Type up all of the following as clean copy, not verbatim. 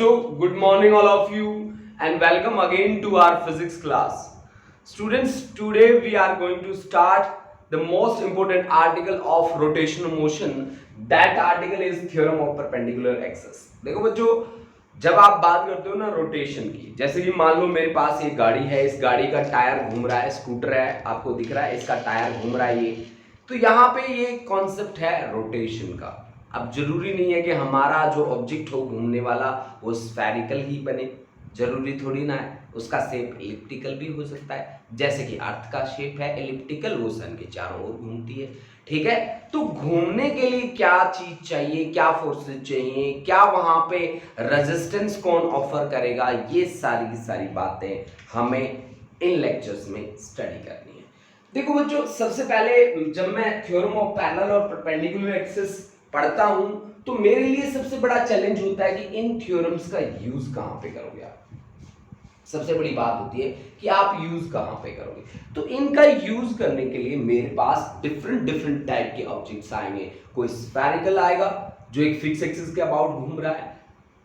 good morning all of you and welcome again to our physics class. Students, today we are going to start the most important article of rotational motion. That article is theorem of perpendicular axis. देखो बच्चों, जब आप बात करते हो ना rotation की, जैसे कि मान लो मेरे पास एक गाड़ी है, इस गाड़ी का टायर घूम रहा है, स्कूटर है, आपको दिख रहा है इसका टायर घूम रहा है ये, तो यहाँ पे ये कॉन्सेप्ट है रोटेशन का। अब जरूरी नहीं है कि हमारा जो ऑब्जेक्ट हो घूमने वाला वो स्फेरिकल ही बने, जरूरी थोड़ी ना है, उसका शेप एलिप्टिकल भी हो सकता है, जैसे कि अर्थ का शेप है एलिप्टिकल, वो सन के चारों ओर घूमती है। ठीक है, तो घूमने के लिए क्या चीज चाहिए, क्या फोर्सेस चाहिए, क्या वहां पे रेजिस्टेंस कौन ऑफर करेगा, ये सारी की सारी बातें हमें इन लेक्चर्स में स्टडी करनी है। देखो बच्चों, सबसे पहले जब मैं थ्योरम ऑफ पैरेलल और परपेंडिकुलर एक्सिस पढ़ता हूं तो मेरे लिए सबसे बड़ा चैलेंज होता है कि इन थ्योरम्स का यूज कहां पे करोगे आप। सबसे बड़ी बात होती है कि आप यूज कहां पे करोगे। तो इनका यूज करने के लिए मेरे पास डिफरेंट टाइप के ऑब्जेक्ट्स आएंगे। कोई स्फेरिकल आएगा जो एक फिक्स एक्सिस के अबाउट घूम रहा है,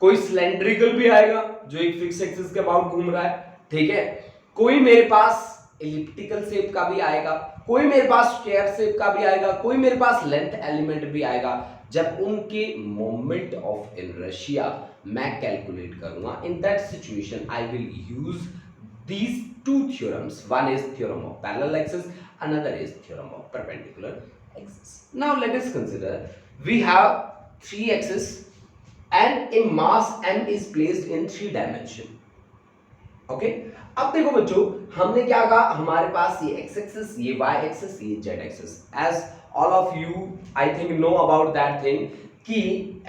कोई सिलेंड्रिकल भी आएगा जो एक फिक्स एक्सिस के अबाउट घूम रहा है, ठीक है, कोई मेरे पास एलिप्टिकल शेप का भी आएगा, कोई मेरे पास स्क्वायर शेप का भी आएगा, कोई मेरे पास लेंथ एलिमेंट भी आएगा। जब उनके मोमेंट ऑफ इनर्शिया मैं कैलकुलेट करूंगा, in that situation I will use these two theorems. One is theorem of parallel axis, another is theorem of perpendicular axis. Now let us consider we have three axes and a mass m is placed in three dimension. Okay, अब देखो बच्चों, हमने क्या कहा, हमारे पास ये x axis, ये y एक्सिस, ये z axis. As all of you I think know about that thing कि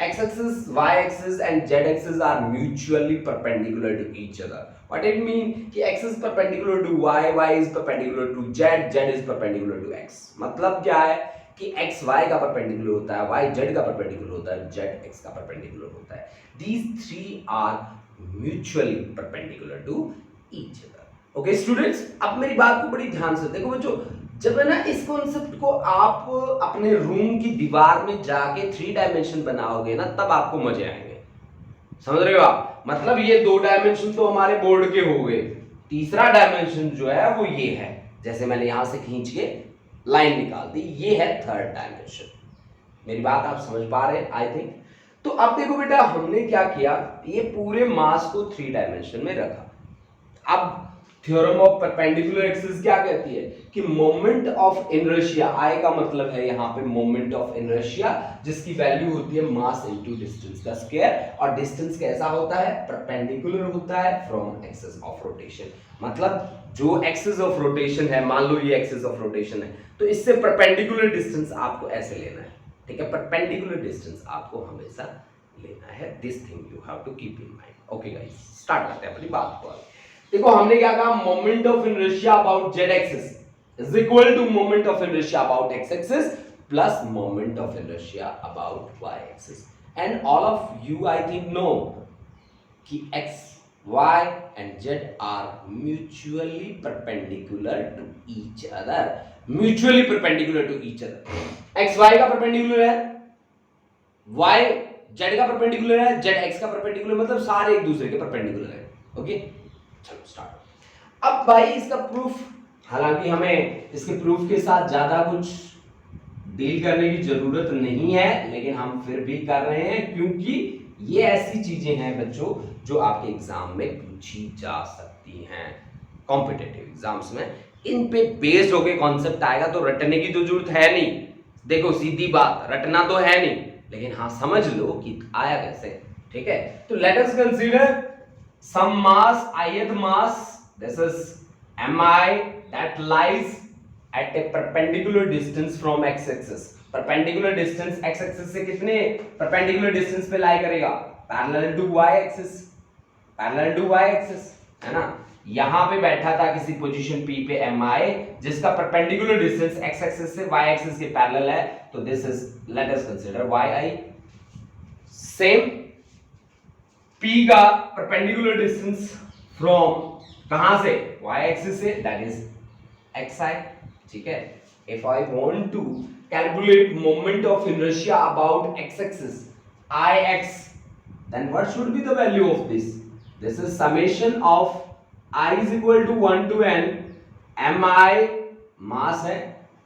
x axis, y axis and z axis are mutually perpendicular to each other. What it mean कि x is perpendicular to y, y is perpendicular to z, z is perpendicular to x। मतलब क्या है कि x y का perpendicular होता है, y z का perpendicular होता है, z x का परपेंडिकुलर होता है। These three are mutually perpendicular to each other. Okay students, अब मेरी बात को बड़ी ध्यान से देखो बच्चों, जब है ना इस कॉन्सेप्ट को आप अपने रूम की दीवार में जाके थ्री डायमेंशन बनाओगे ना, तब आपको मजे आएंगे। समझ रहे हो आप? मतलब ये दो डायमेंशन तो हमारे बोर्ड के हो गए, तीसरा डायमेंशन जो है वो ये है, जैसे मैंने यहां से खींच के लाइन निकाल दी, ये है थर्ड डायमेंशन। मेरी बात आप समझ पा रहे हैं आई थिंक। तो अब देखो बेटा, हमने क्या किया, ये पूरे मास को थ्री डायमेंशन में रखा। अब थ्योरम ऑफ परपेंडिकुलर एक्सिस क्या कहती है कि मोमेंट ऑफ इनर्शिया, आई का मतलब है यहाँ पे मोमेंट ऑफ इनर्शिया, जिसकी वैल्यू होती है मास इनटू डिस्टेंस का स्क्वायर, और डिस्टेंस कैसा होता है, परपेंडिकुलर होता है फ्रॉम एक्सिस ऑफ रोटेशन। मतलब जो एक्सिस ऑफ रोटेशन है, मान लो ये एक्सिस ऑफ रोटेशन है, तो इससे परपेंडिकुलर डिस्टेंस आपको ऐसे लेना है, ठीक है, परपेंडिकुलर डिस्टेंस आपको हमेशा लेना है। This thing you have to keep in mind. Okay guys, start करते हैं अपनी बात को। देखो हमने क्या कहा, moment of inertia about z axis is equal to moment of inertia about x axis plus moment of inertia about y axis. And all of you I think know कि x, y and z are mutually perpendicular to each other. Mutually perpendicular to each other. x y का perpendicular है, y z का perpendicular है, z x का perpendicular, मतलब सारे एक दूसरे के परपेंडिकुलर है। ओके, चलो स्टार्ट। अब भाई इसका प्रूफ, हालांकि हमें इसके प्रूफ के साथ ज्यादा कुछ डील करने की जरूरत नहीं है, लेकिन हम फिर भी कर रहे हैं क्योंकि ये ऐसी चीजें हैं बच्चों जो आपके एग्जाम में पूछी जा सकती हैं। कॉम्पिटिटिव एग्जाम्स में इन पे बेस्ड होके कॉन्सेप्ट आएगा, तो रटने की तो जरूरत है नहीं। देखो सीधी बात, रटना तो है नहीं, लेकिन हाँ समझ लो कि आया कैसे। ठीक है, तो let us consider some mass, ith mass, this is mi, that lies at a perpendicular distance from x axis. perpendicular distance x axis से कितने perpendicular distance पे lie करेगा, parallel to y axis, parallel to y axis है ना। यहां पे बैठा था किसी पोजीशन p पे mi, जिसका perpendicular distance x axis से y axis के parallel है, तो this is, let us consider yi। same P का परपेंडिकुलर डिस्टेंस फ्रॉम कहां से, y एक्सिस से, दैट इज xi। ठीक है, if I want to calculate moment of inertia about x axis, ix, then what should be the value of this? This is summation of I is equal to 1 to n mi मास है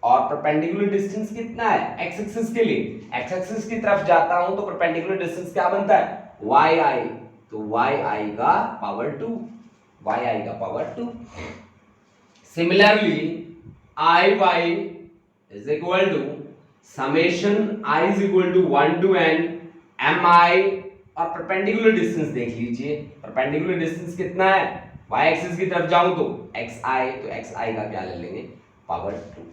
और perpendicular distance कितना है x axis के लिए, x axis की तरफ जाता हूं तो परपेंडिकुलर डिस्टेंस क्या बनता है वाई आई, तो वाई आई का पावर 2, वाई आई का power 2। Similarly I Y is equal to summation I is equal to 1 to n M I, और परपेंडिकुलर डिस्टेंस देख लीजिए, परपेंडिकुलर डिस्टेंस कितना है वाई एक्सिस की तरफ जाऊं तो एक्स आई, तो एक्स आई का क्या ले लेंगे पावर 2।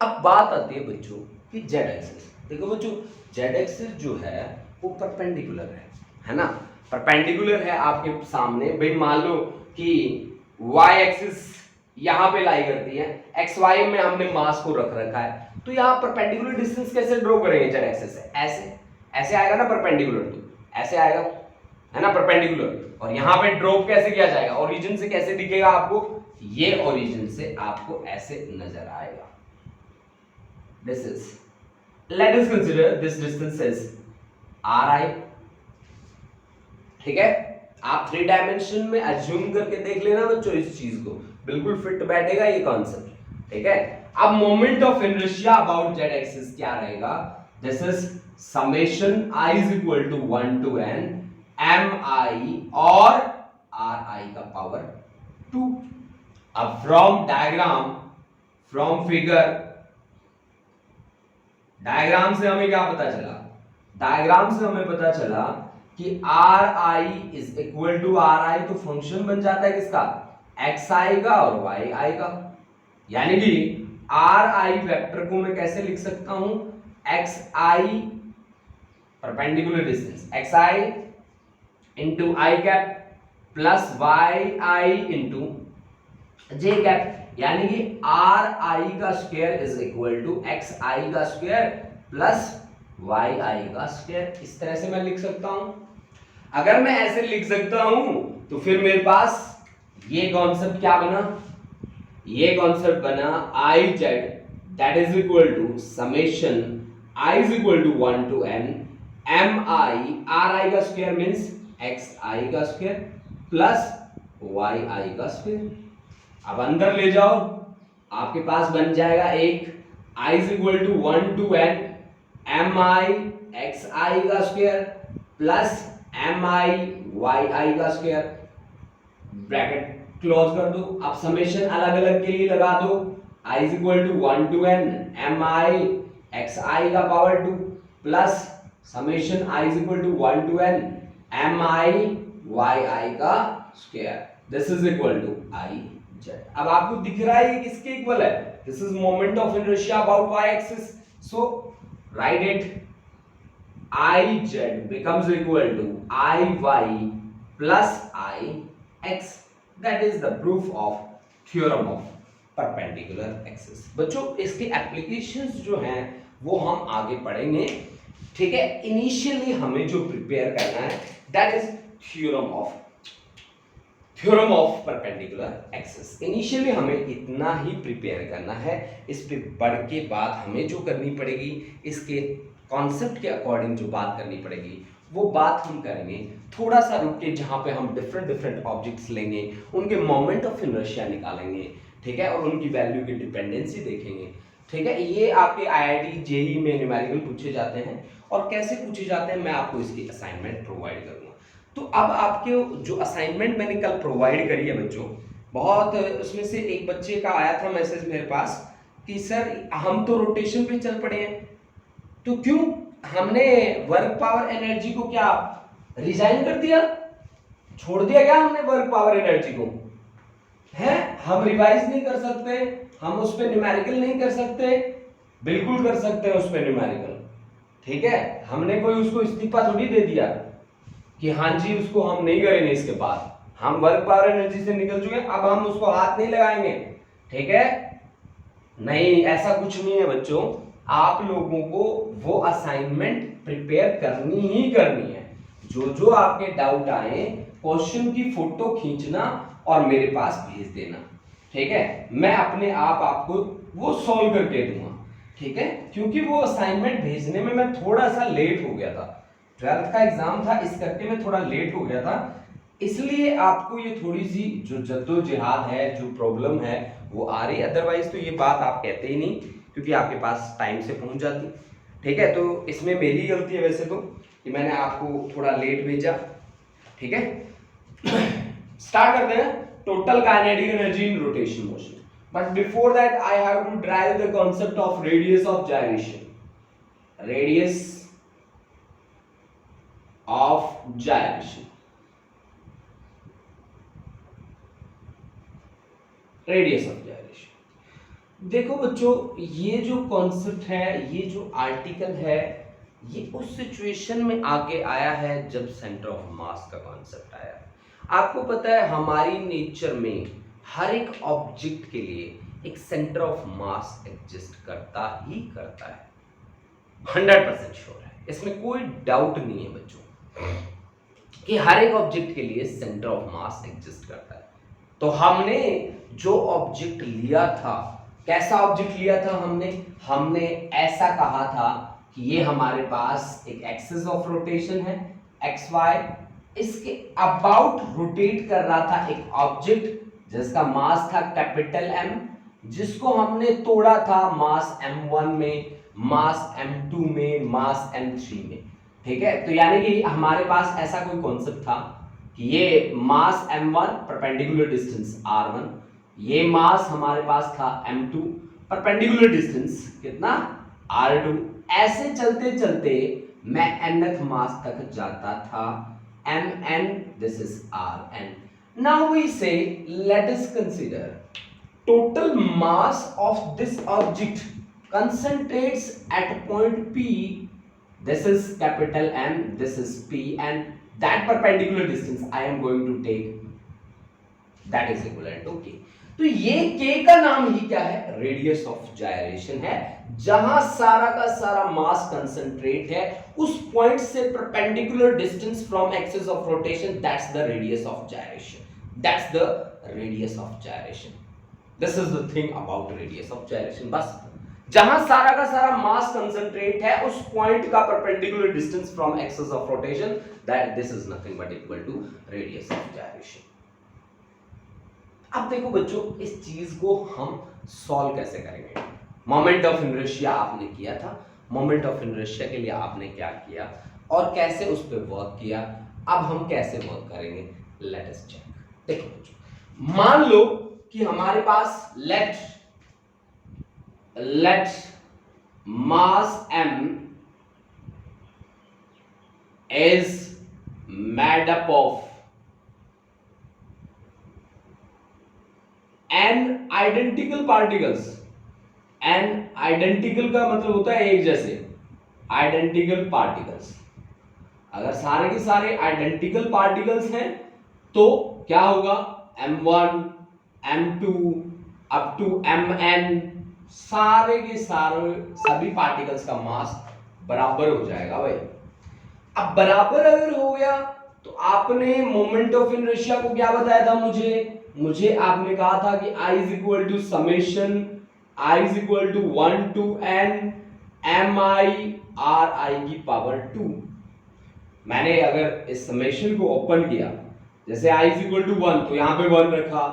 अब बात आती है बच्चों कि जेड एक्सिस। देखो बच्चों जेड एक्सिस जो है वो परपेंडिकुलर है ना, परपेंडिकुलर है आपके सामने। भाई मान लो कि वाई एक्सिस यहाँ पे लाई करती है, एक्स वाई में हमने मास को रख रखा है, तो यहाँ परपेंडिकुलर डिस्टेंस कैसे ड्रॉ करेंगे जेड एक्सिस से? ऐसे ऐसे आएगा ना परपेंडिकुलर, तो ऐसे आएगा है ना परपेंडिकुलर, और यहाँ पे ड्रॉप कैसे किया जाएगा, ओरिजिन से कैसे दिखेगा आपको, ये ओरिजिन से आपको ऐसे नजर आएगा। This is, late us consider this distance is are आई, ठीक है। आप 3 डायमेंशन में अज्यूम करके देख लेना बच्चों, इस चीज को बिल्कुल फिट बैठेगा ये कॉन्सेप्ट, ठीक है। अब moment of inertia about Z axis क्या रहेगा, this is summation I is equal to 1 to n M I और आर आई का पावर 2। अब from diagram, from figure, diagram से हमें क्या पता चला, डायग्राम से हमें पता चला कि R I is equal to R I, तो फंक्शन बन जाता है किसका एक्स आई का और वाई आई का, यानी कि आर आई वेक्टर को मैं कैसे लिख सकता हूं, X I perpendicular distance X I into I cap plus Y I into J cap, यानी कि आर आई का square is equal to X I का स्क्वायर प्लस वाई आई का स्क्वायर। इस तरह से मैं लिख सकता हूं। अगर मैं ऐसे लिख सकता हूं तो फिर मेरे पास ये कॉन्सेप्ट क्या बना, ये कॉन्सेप्ट बना I Z that is equal to summation I is equal to 1 to n M I, R I का स्क्वायर मींस एक्स आई का स्क्वायर प्लस वाई आई का स्क्वायर। अब अंदर ले जाओ, आपके पास बन जाएगा एक i is equal to 1 to n M I X I का square plus M I Y I का स्क्वायर, ब्रैकेट क्लोज कर दो। अब समेशन अलग अलग के लिए लगा दो, i is equal to 1 to n M I X I का power 2 plus summation i is equal to 1 to n M I Y I का square, this is equal to I Z. अब आपको दिख रहा है ये किसके इक्वल है, this is moment of inertia about Y axis, so write it I Z becomes equal to I Y plus I X, that is the proof of theorem of perpendicular axis. बच्चों इसके applications जो हैं वो हम आगे पढ़ेंगे, ठीक है। इनिशियली हमें जो प्रिपेयर करना है that is theorem of perpendicular axis. Initially हमें इतना ही प्रिपेयर करना है, इस पे पढ़ के बाद हमें जो करनी पड़ेगी, इसके कॉन्सेप्ट के अकॉर्डिंग जो बात करनी पड़ेगी वो बात हम करेंगे। थोड़ा सा रुक के जहाँ पे हम डिफरेंट ऑब्जेक्ट्स लेंगे, उनके मोमेंट ऑफ इनर्शिया निकालेंगे, ठीक है, और उनकी वैल्यू की डिपेंडेंसी देखेंगे, ठीक है। ये आपके IIT जेईई में न्यूमेरिकल पूछे जाते हैं, और कैसे पूछे जाते हैं मैं आपको इसकी असाइनमेंट प्रोवाइड करूँगा। तो अब आपके जो असाइनमेंट मैंने कल प्रोवाइड करी है बच्चों, बहुत उसमें से एक बच्चे का आया था मैसेज मेरे पास कि सर हम तो रोटेशन पे चल पड़े हैं, तो क्यों हमने वर्क पावर एनर्जी को क्या रिजाइन कर दिया, छोड़ दिया क्या हमने वर्क पावर एनर्जी को, है हम रिवाइज नहीं कर सकते, हम उस पर न्यूमेरिकल नहीं कर सकते, बिल्कुल कर सकते हैं उस पर न्यूमेरिकल, ठीक है। हमने कोई उसको इस्तीफा थोड़ी दे दिया कि हाँ जी उसको हम नहीं करेंगे, इसके बाद हम वर्क पावर एनर्जी से निकल चुके हैं, अब हम उसको हाथ नहीं लगाएंगे, ठीक है। नहीं, ऐसा कुछ नहीं है बच्चों, आप लोगों को वो असाइनमेंट प्रिपेयर करनी ही करनी है। जो आपके डाउट आए क्वेश्चन की फोटो खींचना और मेरे पास भेज देना, ठीक है। मैं अपने आप आपको वो सॉल्व करके दूंगा, ठीक है। क्योंकि वो असाइनमेंट भेजने में मैं थोड़ा सा लेट हो गया था, 12th का एग्जाम था, इस करके में थोड़ा लेट हो गया था, इसलिए आपको ये थोड़ी सी जो जद्दोजहद है, जो प्रॉब्लम है वो आ रही है। अदरवाइज तो ये बात आप कहते ही नहीं, क्योंकि आपके पास टाइम से पहुंच जाती। ठीक है, तो इसमें मेरी गलती है वैसे तो कि मैंने आपको थोड़ा लेट भेजा। ठीक है, स्टार्ट करते हैं। Total kinetic energy in rotation motion, but before that I have to drive the concept of radius of gyration. Radius of gyration, radius of gyration. देखो बच्चों, ये जो कॉन्सेप्ट है, ये जो आर्टिकल है, ये उस सिचुएशन में आगे आया है जब सेंटर ऑफ मास का कॉन्सेप्ट आया। आपको पता है हमारी नेचर में हर एक ऑब्जेक्ट के लिए एक सेंटर ऑफ मास एग्जिस्ट करता ही करता है, 100% श्योर है, इसमें कोई डाउट नहीं है बच्चों कि हर एक ऑब्जेक्ट के लिए सेंटर ऑफ मास एग्जिस्ट करता है। तो हमने जो ऑब्जेक्ट लिया था, कैसा ऑब्जेक्ट लिया था हमने ऐसा कहा था कि ये हमारे पास एक एक्सिस ऑफ रोटेशन है एक्स वाई, इसके अबाउट रोटेट कर रहा था एक ऑब्जेक्ट जिसका मास था कैपिटल एम, जिसको हमने तोड़ा था मास m1 में, मास m2 में, मास m3 में। ठीक है, तो यानी कि हमारे पास ऐसा कोई कॉन्सेप्ट था कि ये मास m1 परपेंडिकुलर डिस्टेंस r1, ये मास हमारे पास था m2 परपेंडिकुलर डिस्टेंस कितना r2। ऐसे चलते चलते मैं nth मास तक जाता था, mn, this is rn. Now we say let us consider total mass of this object concentrates at point P. This is capital M, this is P, and that perpendicular distance I am going to take, that is equivalent to K. तो ये K का नाम ही क्या है? Radius of gyration है, जहां सारा का सारा मास कंसंट्रेट है उस पॉइंट से perpendicular distance from axis of rotation, that's the radius of gyration, that's the radius of gyration. This is the thing about radius of gyration. बस जहां सारा का सारा मास कंसंट्रेट है उस पॉइंट का perpendicular distance from axis of rotation, that this is nothing but equal to radius of gyration. अब देखो बच्चों, इस चीज को हम सॉल्व कैसे करेंगे। मोमेंट ऑफ इनर्शिया आपने किया था, मोमेंट ऑफ इनर्शिया के लिए आपने क्या किया और कैसे उस पर वर्क किया, अब हम कैसे वर्क करेंगे, लेट अस चेक। देखो बच्चों, मान लो कि हमारे पास let mass m is made up of n identical particles। n identical का मतलब होता है एक जैसे, identical particles। अगर सारे के सारे identical particles हैं तो क्या होगा, m1 m2 up to mn, सारे के सारे सभी पार्टिकल्स का मास बराबर हो जाएगा भाई। अब बराबर अगर हो गया तो आपने मोमेंट ऑफ इनर्शिया को क्या बताया था मुझे आपने कहा था कि I is equal to summation I is equal to 1 to n mi ri की पावर 2। मैंने अगर इस समेशन को ओपन किया, जैसे I इज इक्वल टू 1 तो यहाँ पे 1 रखा,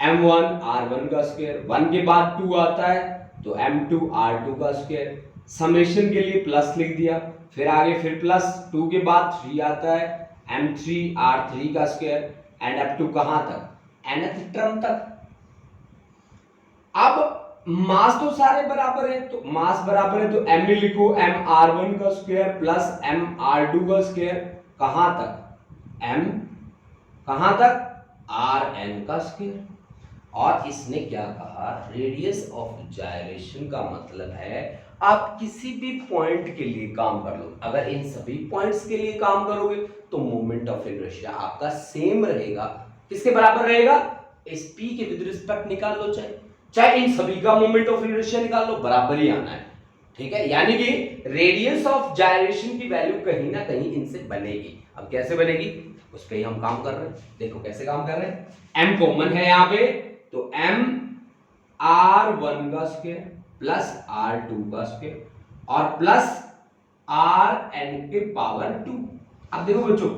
m1 r1 का स्क्वायर, 1 के बाद 2 आता है तो m2 r2 का स्क्वायर, समेशन के लिए प्लस लिख दिया, फिर आगे फिर प्लस 2 के बाद 3 आता है m3 r3 का स्क्वायर, एंड अप टू कहां तक, nth टर्म तक। अब मास तो सारे बराबर है, तो मास बराबर है तो m में लिखो m r1 का स्क्वायर प्लस m r2 का स्क्वायर, कहां तक, m कहां तक, rn का स्क्वायर। और इसने क्या कहा, रेडियस ऑफ जायरेशन का मतलब है आप किसी भी पॉइंट के लिए काम कर लो, अगर इन सभी पॉइंट्स के लिए काम करोगे तो मोमेंट ऑफ इनर्शिया आपका सेम रहेगा, किसके बराबर रहेगा, इस p के विद रिस्पेक्ट निकाल लो, चाहे इन सभी का मोमेंट ऑफ इनर्शिया निकाल लो, बराबर ही आना है। ठीक है, यानी कि रेडियस ऑफ जायरेशन की वैल्यू कहीं ना कहीं इनसे बनेगी। अब कैसे बनेगी उस पर ही हम काम कर रहे हैं। देखो कैसे काम कर रहे हैं, m कॉमन है यहाँ पे तो m r1 का स्क्वायर प्लस r2 का स्क्वायर और प्लस आर एन के पावर 2। अब देखो बच्चों,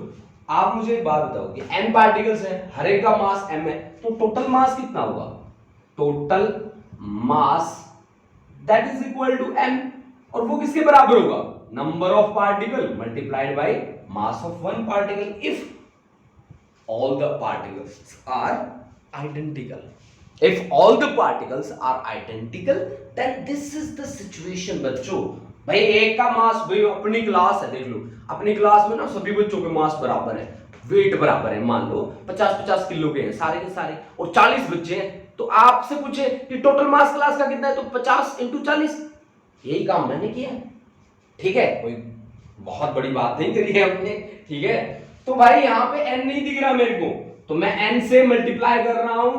आप मुझे एक बात बताओ कि n पार्टिकल्स हैं, हर एक का मास m है, तो टोटल मास कितना होगा? Total mass that is equal to m, और वो किसके बराबर होगा? Number of particle multiplied by mass of one particle if all the particles are identical. If all the particles are identical, then this is the situation बच्चों। भाई एक का मास, भाई अपनी क्लास है, देख लो अपनी क्लास में ना सभी बच्चों के मास बराबर है, वेट बराबर है, मान लो 50-50 किलो के हैं सारे के सारे, और 40 बच्चे हैं, तो आपसे पूछे कि टोटल मास क्लास का कितना है, तो 50 × 40, यही काम मैंने किया है। ठीक है, कोई बहुत बड़ी बात नहीं करी है हमने। ठीक है, तो भाई यहाँ पे n नहीं दिख रहा मेरे को, तो मैं n से मल्टीप्लाई कर रहा हूं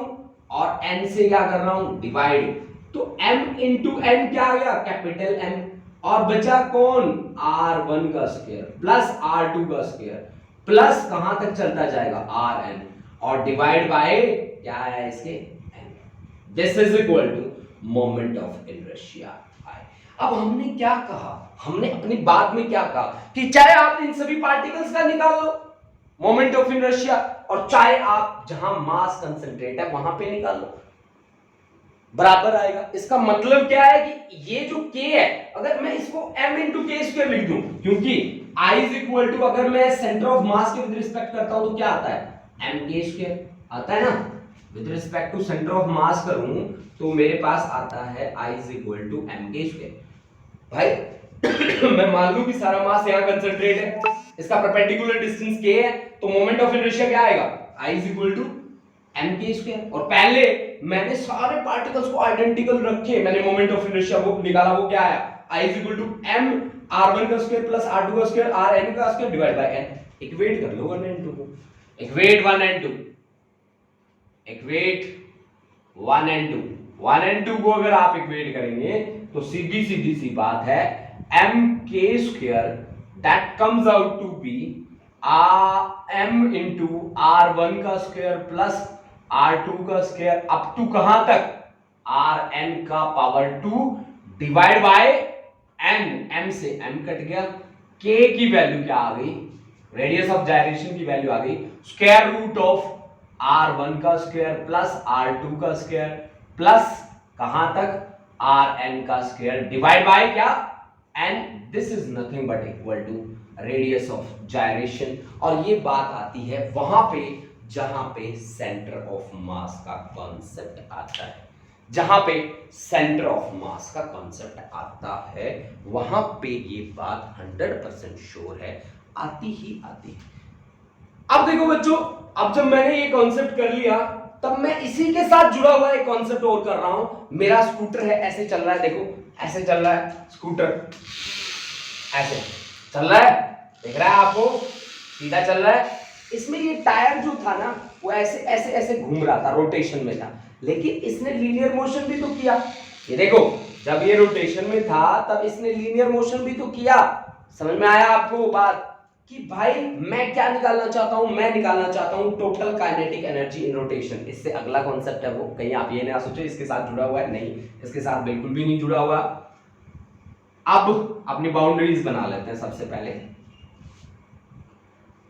और n से क्या कर रहा हूं? डिवाइड। तो m इंटू n क्या आ गया? कैपिटल M, और बचा कौन? R1 का स्क्वायर प्लस R2 का स्क्वायर प्लस कहां तक चलता जाएगा? Rn, और डिवाइड बाय क्या है इसके? n। This is equal to moment of inertia. अब हमने क्या कहा? हमने अपनी बात में क्या कहा कि चाहे आप इन सभी पार्टिकल्स का निकाल लो मोमेंट ऑफ इनर्शिया, और चाहे आप जहां मास कंसंट्रेट है वहां पे निकाल लो, बराबर आएगा। इसका मतलब क्या है कि ये जो k है, अगर मैं इसको m इंटू के स्क्वायर लिख दूं, क्योंकि I इज इक्वल टू, अगर मैं सेंटर ऑफ मास के विद रिस्पेक्ट करता हूं तो क्या आता है? m के स्क्वायर आता है ना। With respect to centre of mass करूं तो मेरे पास आता है I is equal to m के स्क्वायर। भाई मैं मान लूं कि सारा मास यहां कंसंट्रेट है, इसका परपेंडिकुलर डिस्टेंस k है, तो मोमेंट ऑफ इनर्शिया क्या आएगा? I is equal to m के स्क्वायर। और पहले मैंने सारे पार्टिकल्स को आइडेंटिकल रखे, मैंने मोमेंट ऑफ इनर्शिया वो निकाला, वो क्या आया? I is equal to m r1 का स्क्वायर प्लस r2 का स्क्वायर rn का square divide by n। Equate कर लो 1 and 2 को, equate 1 and 2, equate 1 and 2, 1 and 2 को अगर आप इक्वेट करेंगे तो सीधी सीधी सी बात है, m के square that comes out to be m into r1 का स्क्वायर प्लस r2 का स्क्वायर अप टू कहां तक? rn का power 2 divide by n। m से m कट गया, k की वैल्यू क्या आ गई? रेडियस ऑफ जायरेशन की वैल्यू आ गई स्क्वायर रूट ऑफ r1 का स्क्वायर प्लस r2 का स्क्वायर प्लस कहां तक? rn का स्क्वायर डिवाइड बाय क्या? n। This is nothing but equal to radius of gyration. और ये बात आती है वहां पे जहां पे सेंटर ऑफ मास का कॉन्सेप्ट आता है, जहां पे सेंटर ऑफ मास का कॉन्सेप्ट आता है वहां पे ये बात 100% श्योर है, आती ही आती है। अब देखो बच्चों, अब जब मैंने ये कॉन्सेप्ट कर लिया, तब मैं इसी के साथ जुड़ा हुआ एक कॉन्सेप्ट और कर रहा हूं। मेरा स्कूटर है, ऐसे चल रहा है, देखो ऐसे चल रहा है स्कूटर, ऐसे चल रहा है, दिख रहा है आपको? सीधा चल रहा है। इसमें ये टायर जो था ना, वो ऐसे ऐसे ऐसे घूम रहा था, रोटेशन में था, लेकिन इसने लीनियर मोशन भी तो किया। ये देखो, जब ये रोटेशन में था तब इसने लीनियर मोशन भी तो किया। समझ में आया आपको वो बात कि भाई मैं क्या निकालना चाहता हूं? मैं निकालना चाहता हूं total kinetic energy in rotation. इससे अगला कॉन्सेप्ट है वो, कहीं आप ये ना सोचो इसके साथ जुड़ा हुआ है, नहीं, इसके साथ बिल्कुल भी नहीं जुड़ा हुआ। अब अपनी बाउंड्रीज बना लेते हैं। सबसे पहले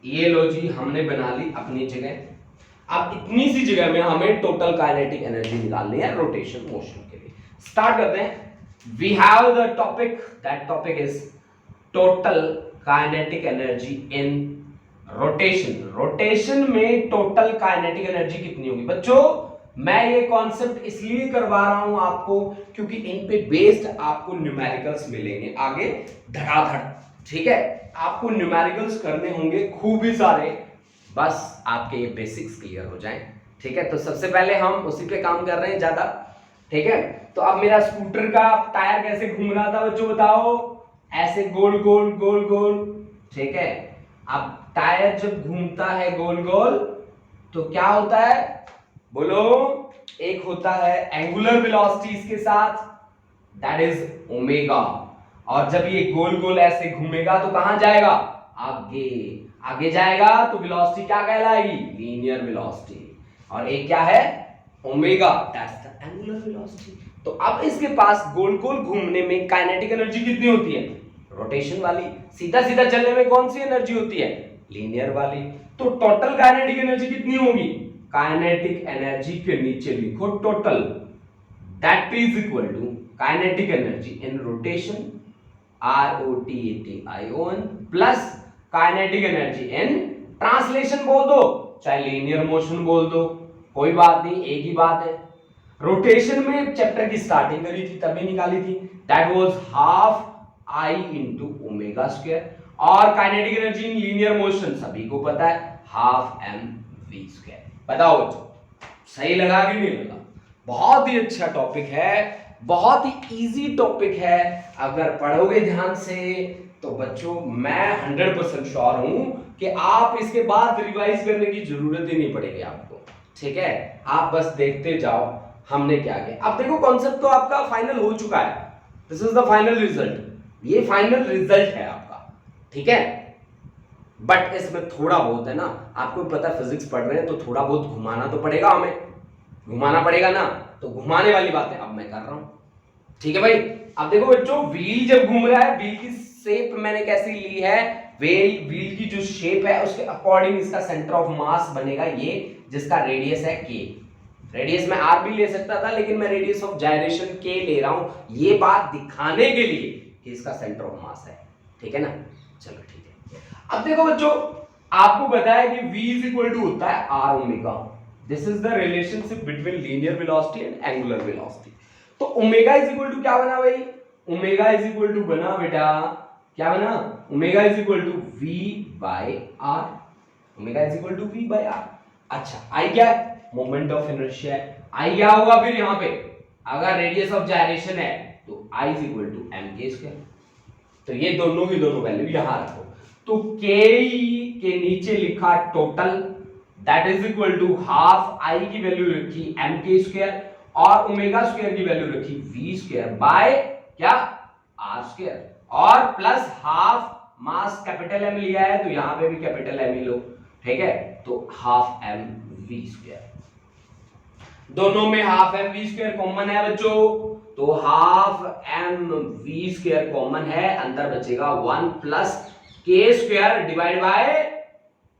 ये लो जी, हमने बना ली अपनी जगह। अब इतनी सी जगह में हमें टोटल काइनेटिक एनर्जी निकालनी है रोटेशन मोशन के लिए। स्टार्ट करते हैं। We have the topic, that topic is total kinetic energy in rotation. Rotation में टोटल काइनेटिक एनर्जी कितनी होगी? बच्चों मैं ये कॉन्सेप्ट इसलिए करवा रहा हूं आपको क्योंकि इन पे बेस्ड आपको न्यूमेरिकल्स मिलेंगे आगे धड़ाधड़। ठीक है, आपको न्यूमेरिकल्स करने होंगे खूब ही सारे, बस आपके ये बेसिक्स क्लियर हो जाएं। ठीक है, तो सबसे पहले हम उसी पे काम कर रहे हैं ज्यादा। ठीक है, तो अब मेरा स्कूटर का टायर कैसे घूम रहा था बच्चों बताओ? ऐसे गोल गोल गोल गोल। ठीक है, अब टायर जब घूमता है गोल गोल तो क्या होता है बोलो? एक होता है एंगुलर वेलोसिटी इसके साथ, दैट इज ओमेगा, और जब ये गोल गोल ऐसे घूमेगा तो कहां जाएगा? आगे आगे जाएगा, तो वेलोसिटी क्या कहलाएगी? Linear velocity. और एक क्या है? Omega, that's the angular velocity. तो अब इसके पास गोल गोल घूमने में काइनेटिक एनर्जी कितनी होती है? रोटेशन वाली। सीधा सीधा चलने में कौन सी एनर्जी होती है? लीनियर वाली। तो टोटल काइनेटिक एनर्जी कितनी होगी? काइनेटिक एनर्जी के नीचे लिखो total, that is equal to kinetic energy in rotation ROTATION plus kinetic energy in translation बोल दो, चाहे लीनियर मोशन बोल दो, कोई बात नहीं, एक ही बात है। रोटेशन में चैप्टर की स्टार्टिंग करी थी तभी निकाली थी, that was half I into omega square. और kinetic energy in linear motion सभी को पता है, हाफ mv स्क्वायर। बताओ बच्चों, सही लगा कि नहीं लगा? बहुत ही अच्छा टॉपिक है, बहुत ही इजी टॉपिक है। अगर पढ़ोगे ध्यान से तो बच्चों मैं 100% श्योर हूं कि आप इसके बाद रिवाइज करने की जरूरत ही नहीं पड़ेगी आपको। ठीक है, आप बस देखते जाओ हमने क्या किया। अब देखो कॉन्सेप्ट तो आपका फाइनल हो चुका है, this is the final result, ये फाइनल रिजल्ट है आपका। ठीक है, बट इसमें थोड़ा बहुत है ना, आपको पता है फिजिक्स पढ़ रहे हैं तो थोड़ा बहुत घुमाना तो पड़ेगा, हमें घुमाना पड़ेगा ना, तो घुमाने वाली बातें अब मैं कर रहा हूं। ठीक है भाई, अब देखो बच्चों, व्हील जब घूम रहा है, व्हील की शेप मैंने कैसी ली है, व्हील की जो शेप है उसके अकॉर्डिंग इसका सेंटर ऑफ मास बनेगा ये, जिसका रेडियस है k। रेडियस में r भी ले सकता था, लेकिन मैं रेडियस ऑफ जायरेशन k ले रहा हूं, ये बात दिखाने के लिए कि इसका सेंटर ऑफ मास है। ठीक है ना, चलो ठीक है। अब देखो बच्चों, आपको पता है कि v इज इक्वल टू होता है r omega. This is the relationship between linear velocity and angular velocity. तो ओमेगा इज इक्वल टू क्या बना भाई? ओमेगा इज इक्वल टू बना बेटा, क्या बना? Omega is equal to v by r। Omega is equal to v by r। अच्छा, आई क्या? Moment of inertia. आई क्या होगा फिर यहां पे? अगर रेडियस ऑफ जायरेशन है तो i is equal to mk square. तो ये दोनों की दोनों वैल्यू यहां रखो। तो k के नीचे लिखा total, that is equal to half i की वैल्यू रखी mk स्क्वायर और ओमेगा स्क्वायर की वैल्यू रखी v स्क्वायर बाय क्या? r स्क्वायर, और plus half mass capital M लिया है तो यहां पे भी कैपिटल M ही लो। ठीक है, तो हाफ mv स्क्वायर, दोनों में हाफ mv स्क्वायर कॉमन है बच्चों, तो हाफ mv स्क्वायर कॉमन है, अंदर बचेगा 1 plus k square divide bye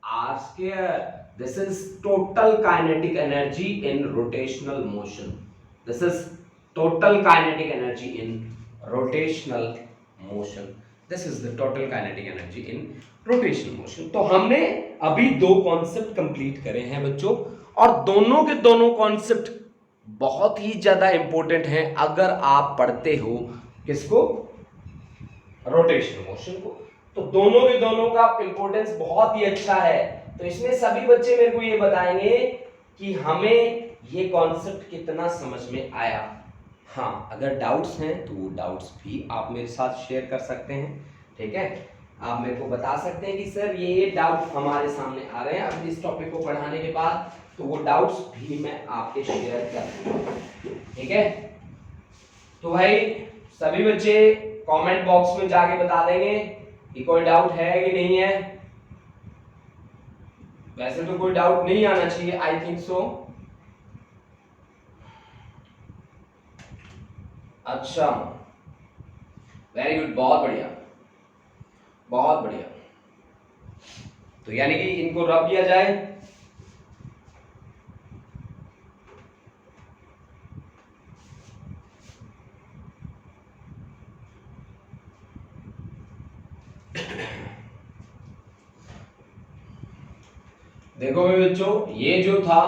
r square. This is total kinetic energy in rotational motion. This is total kinetic energy in rotational motion. This is the total kinetic energy in rotational motion. तो हमने अभी दो concept complete करे हैं बच्चों, और दोनों के दोनों कॉन्सेप्ट बहुत ही ज्यादा इंपॉर्टेंट हैं अगर आप पढ़ते हो किसको? रोटेशनल मोशन को। तो दोनों के दोनों का इंपॉर्टेंस बहुत ही अच्छा है। तो इसमें सभी बच्चे मेरे को ये बताएंगे कि हमें ये कॉन्सेप्ट कितना समझ में आया। हाँ, अगर डाउट्स हैं तो वो डाउट्स भी आप मेरे साथ शेयर कर सकते हैं। ठीक है, आप मेरे को बता सकते हैं कि सर ये डाउट हमारे सामने आ रहे हैं अब इस टॉपिक को पढ़ाने के बाद, तो वो डाउट्स भी मैं आपके शेयर कर दूंगा। ठीक है, तो भाई सभी बच्चे कमेंट बॉक्स में जाके बता देंगे कि कोई डाउट है कि नहीं है। वैसे तो कोई डाउट नहीं आना चाहिए, आई थिंक सो। अच्छा, वेरी गुड, बहुत बढ़िया, बहुत बढ़िया। तो यानी कि इनको रब किया जाए। देखो भाई बच्चों, ये जो था,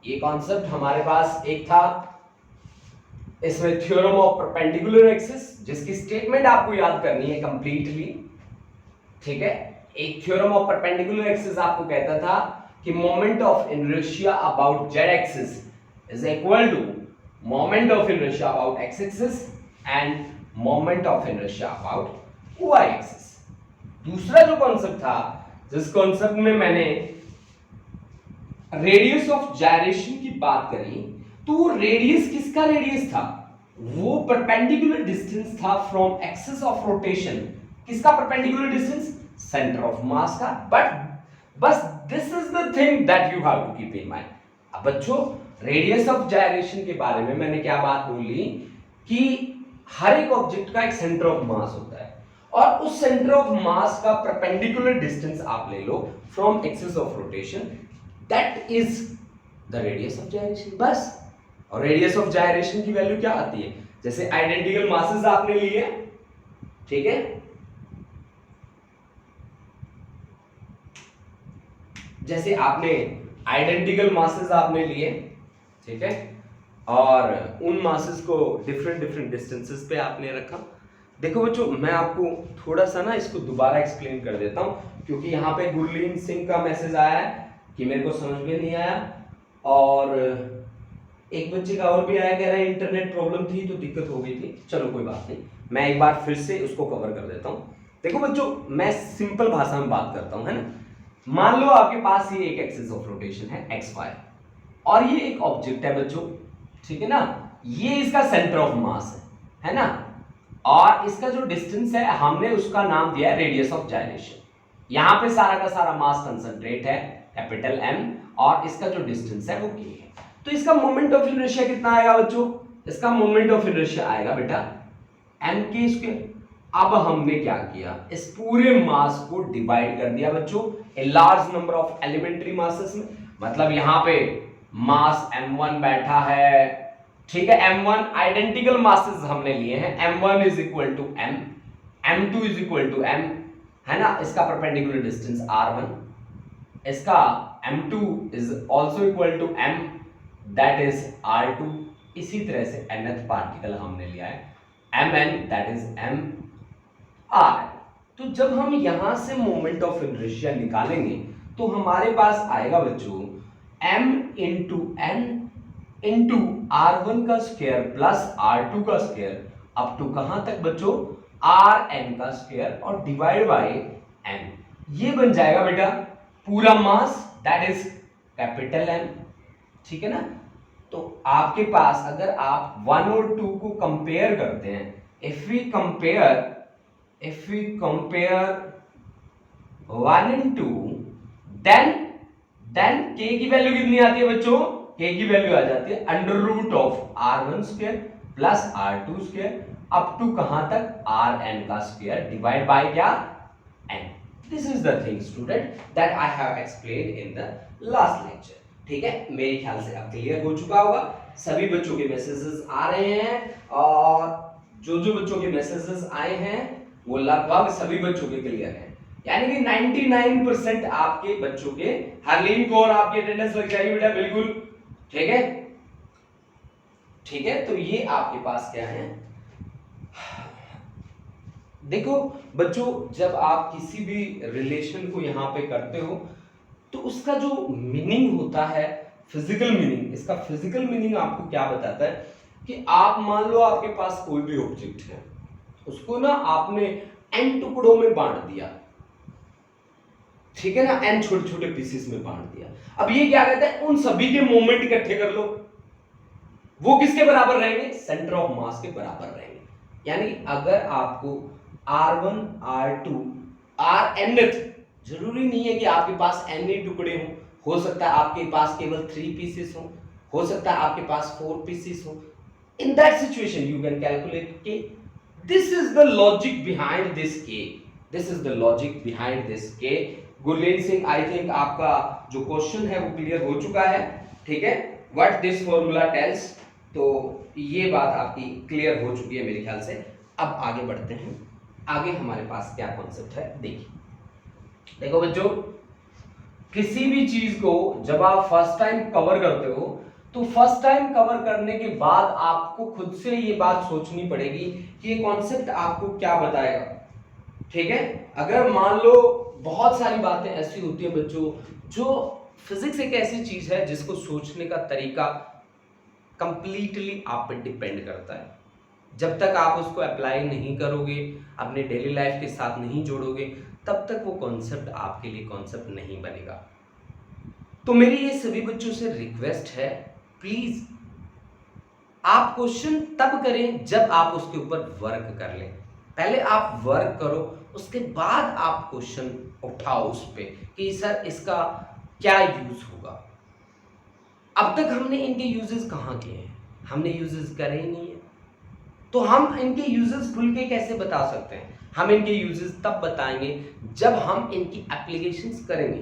ये कॉन्सेप्ट हमारे पास एक था, इसमें थ्योरम ऑफ परपेंडिकुलर एक्सिस, जिसकी स्टेटमेंट आपको याद करनी है कंप्लीटली। ठीक है, एक थ्योरम ऑफ परपेंडिकुलर एक्सिस आपको कहता था कि moment of inertia about Z axis is equal to moment of inertia about X axis and moment of inertia about Y axis. दूसरा जो कॉन्सेप्ट था, जिस कॉन्सेप्ट में मैंने रेडियस ऑफ जायरेशन की बात करी, तो वो रेडियस किसका रेडियस था? वो परपेंडिकुलर डिस्टेंस था फ्रॉम एक्सिस ऑफ रोटेशन। किसका perpendicular distance? Centre of mass का। बट बस this is the thing that you have to keep in mind. अब बच्चों, रेडियस ऑफ जायरेशन के बारे में मैंने क्या बात बोली कि हर एक ऑब्जेक्ट का एक सेंटर ऑफ मास होता है, और उस सेंटर ऑफ मास का परपेंडिकुलर डिस्टेंस आप ले लो from axis of rotation, that is the radius of gyration, बस। और रेडियस ऑफ जायरेशन की वैल्यू क्या आती है, जैसे आइडेंटिकल मासेस आपने लिए, ठीक है, जैसे आपने आइडेंटिकल मासेस आपने लिए, ठीक है, और उन मासेस को डिफरेंट डिफरेंट डिस्टेंसेस पे आपने रखा। देखो बच्चों, मैं आपको थोड़ा सा ना इसको दोबारा एक्सप्लेन कर देता हूं, क्योंकि यहाँ पे गुरलीन सिंह का मैसेज आया है कि मेरे को समझ में नहीं आया, और एक बच्चे का और भी आया, कह रहा है इंटरनेट प्रॉब्लम थी तो दिक्कत हो गई थी। चलो कोई बात नहीं, मैं एक बार फिर से उसको कवर कर देता हूँ। देखो बच्चों, मैं सिंपल भाषा में बात करता हूँ, है ना। मान लो आपके पास ये एक एक्सिस ऑफ रोटेशन है एक्स वाई, और ये एक ऑब्जेक्ट है बच्चों, ठीक है ना, ये इसका सेंटर ऑफ मास है ना, और इसका जो डिस्टेंस है हमने उसका नाम दिया है रेडियस ऑफ जायरेशन। यहां पे सारा का सारा मास कंसंट्रेट है कैपिटल M, और इसका जो डिस्टेंस है वो K है। तो इसका मोमेंट ऑफ इनर्शिया कितना आएगा बच्चों, इसका मोमेंट ऑफ इनर्शिया आएगा बेटा mk²। अब हमने क्या किया, इस पूरे मास को डिवाइड कर दिया बच्चों a large number of elementary masses में, मतलब यहां पे मास m1 बैठा है, ठीक है, m1 आइडेंटिकल मासेस हमने लिए हैं, m1 is equal to m, m2 is equal to m, है ना, इसका परपेंडिकुलर डिस्टेंस r1, इसका m2 is also equal to m, that is r2। इसी तरह से nth पार्टिकल हमने लिया है mn, that is m r। तो जब हम यहां से मोमेंट ऑफ इनर्शिया निकालेंगे तो हमारे पास आएगा बच्चों m into n into r1 का स्क्वायर प्लस r2 का स्क्वायर अप टू कहां तक बच्चों, rn का स्क्वायर और डिवाइड बाय n। ये बन जाएगा बेटा पूरा मास, दैट इज कैपिटल M, ठीक है ना। तो आपके पास अगर आप 1 और 2 को कंपेयर करते हैं, if we compare 1 and 2, then k की वैल्यू कितनी आती है बच्चों, k की वैल्यू आ जाती है under root of r1 square plus r2 square up to कहां तक, rn का स्क्वायर डिवाइड बाय क्या, n। This is the thing student that I have explained in the last lecture, ठीक है। मेरे ख्याल से अब क्लियर हो चुका होगा, सभी बच्चों के मैसेजेस आ रहे हैं, और जो जो बच्चों के मैसेजेस आए हैं वो लगभग सभी बच्चों के क्लियर हैं, यानी कि 99% आपके बच्चों के, हरलीन को और आपकी अटेंडेंस लग जाएगी बेटा, बिल्कुल ठीक है, ठीक है। तो ये आपके पास क्या है, देखो बच्चों, जब आप किसी भी रिलेशन को यहां पे करते हो तो उसका जो मीनिंग होता है, फिजिकल मीनिंग, इसका फिजिकल मीनिंग आपको क्या बताता है कि आप मान लो आपके पास कोई भी ऑब्जेक्ट है, उसको ना आपने n टुकड़ों में बांट दिया, ठीक है ना, n छोटे छोटे पीसेस में बांट दिया। अब ये क्या कहता है, उन सभी के मोमेंट इकट्ठे कर लो, वो किसके बराबर रहेंगे, सेंटर ऑफ मास के बराबर रहेंगे। यानी अगर आपको r1 r2 rnth, जरूरी नहीं है कि आपके पास n ही टुकड़े हो सकता है आपके पास केवल 3 पीसेस हो सकता है आपके पास 4 पीसेस हो। In that situation you can calculate k। This is the logic behind this k, this is the logic behind this k। Gurleen Singh, I think आपका जो क्वेश्चन है वो क्लियर हो चुका है, ठीक है, व्हाट दिस फॉर्मूला टेल्स। तो ये बात आपकी क्लियर हो चुकी है मेरे ख्याल से। अब आगे बढ़ते हैं, आगे हमारे पास क्या कॉन्सेप्ट है देखिए। देखो बच्चों, किसी भी चीज को जब आप फर्स्ट टाइम कवर करते हो तो फर्स्ट टाइम कवर करने के बाद आपको खुद से ये बात सोचनी पड़ेगी कि ये कॉन्सेप्ट आपको क्या बताएगा, ठीक है। अगर मान लो बहुत सारी बातें ऐसी होती है बच्चों, जो फिजिक्स एक ऐसी चीज है जिसको सोचने का तरीका कंप्लीटली आप पे डिपेंड करता है। जब तक आप उसको अप्लाई नहीं करोगे, अपने डेली लाइफ के साथ नहीं जोड़ोगे, तब तक वो कॉन्सेप्ट आपके लिए कॉन्सेप्ट नहीं बनेगा। तो मेरी ये सभी बच्चों से रिक्वेस्ट है, प्लीज आप क्वेश्चन तब करें जब आप उसके ऊपर वर्क कर लें। पहले आप वर्क करो, उसके बाद आप क्वेश्चन उठाओ उस पे कि सर इसका क्या यूज होगा। अब तक हमने इनके यूजेस कहाँ किए हैं, हमने यूजेस करे ही नहीं है। तो हम इनके यूजेस खुल के कैसे बता सकते हैं? हम इनके यूजेस तब बताएंगे जब हम इनकी एप्लीकेशंस करेंगे।